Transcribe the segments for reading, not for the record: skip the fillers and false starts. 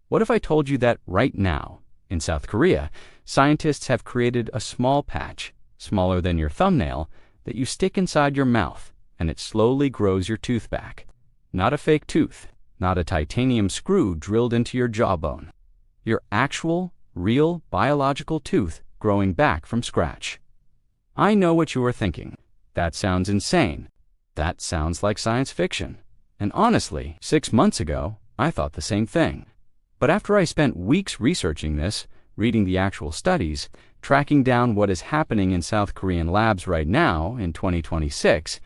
What if I told you that right now, in South Korea, scientists have created a small patch, smaller than your thumbnail, that you stick inside your mouth, and it slowly grows your tooth back. Not a fake tooth, not a titanium screw drilled into your jawbone. Your actual, real, biological tooth growing back from scratch. I know what you are thinking. That sounds insane. That sounds like science fiction. And honestly, 6 months ago, I thought the same thing. But after I spent weeks researching this, reading the actual studies, tracking down what is happening in South Korean labs right now in 2026,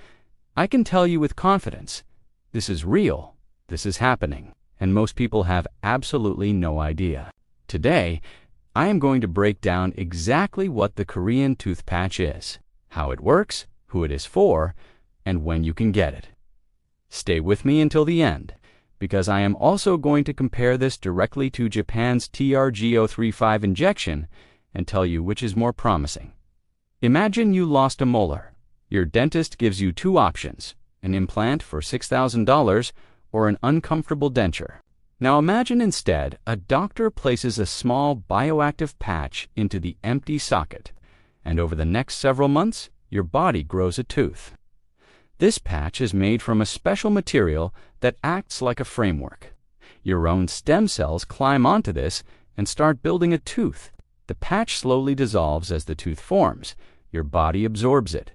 I can tell you with confidence, this is real, this is happening, and most people have absolutely no idea. Today, I am going to break down exactly what the Korean tooth patch is, how it works, who it is for, and when you can get it. Stay with me until the end, because I am also going to compare this directly to Japan's TRGO35 injection and tell you which is more promising. Imagine you lost a molar. Your dentist gives you two options, an implant for $6,000 or an uncomfortable denture. Now imagine instead a doctor places a small bioactive patch into the empty socket, and over the next several months, your body grows a tooth. This patch is made from a special material that acts like a framework. Your own stem cells climb onto this and start building a tooth. The patch slowly dissolves as the tooth forms. Your body absorbs it.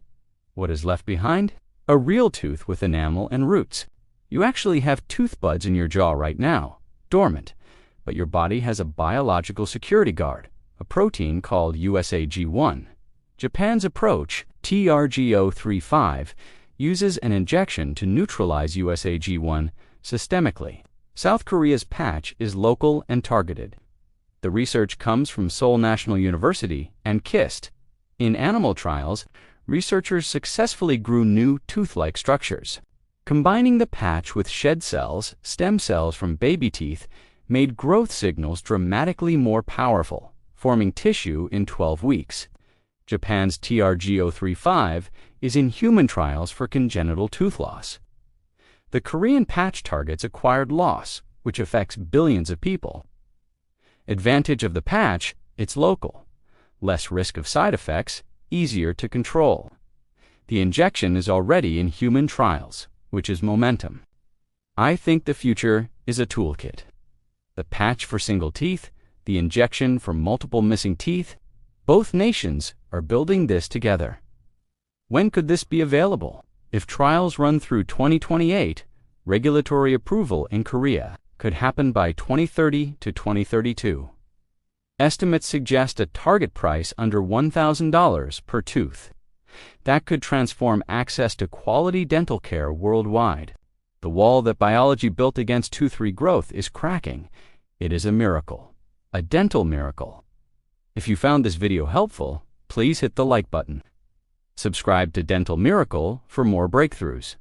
What is left behind? A real tooth with enamel and roots. You actually have tooth buds in your jaw right now, dormant, but your body has a biological security guard, a protein called USAG1. Japan's approach, TRGO35, uses an injection to neutralize USAG1 systemically. South Korea's patch is local and targeted. The research comes from Seoul National University and KIST. In animal trials, researchers successfully grew new tooth-like structures. Combining the patch with shed cells, stem cells from baby teeth, made growth signals dramatically more powerful, forming tissue in 12 weeks. Japan's TRGO35 is in human trials for congenital tooth loss. The Korean patch targets acquired loss, which affects billions of people. Advantage of the patch, it's local. Less risk of side effects, easier to control. The injection is already in human trials, which is momentum. I think the future is a toolkit. The patch for single teeth, the injection for multiple missing teeth, both nations are building this together. When could this be available? If trials run through 2028, regulatory approval in Korea could happen by 2030 to 2032. Estimates suggest a target price under $1,000 per tooth. That could transform access to quality dental care worldwide. The wall that biology built against tooth regrowth is cracking. It is a miracle, a dental miracle. If you found this video helpful, please hit the like button. Subscribe to Dental Miracle for more breakthroughs.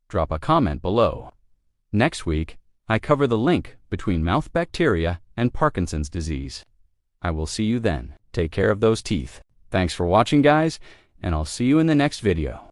Drop a comment below. Next week, I cover the link between mouth bacteria and Parkinson's disease. I will see you then. Take care of those teeth. Thanks for watching, guys, and I'll see you in the next video.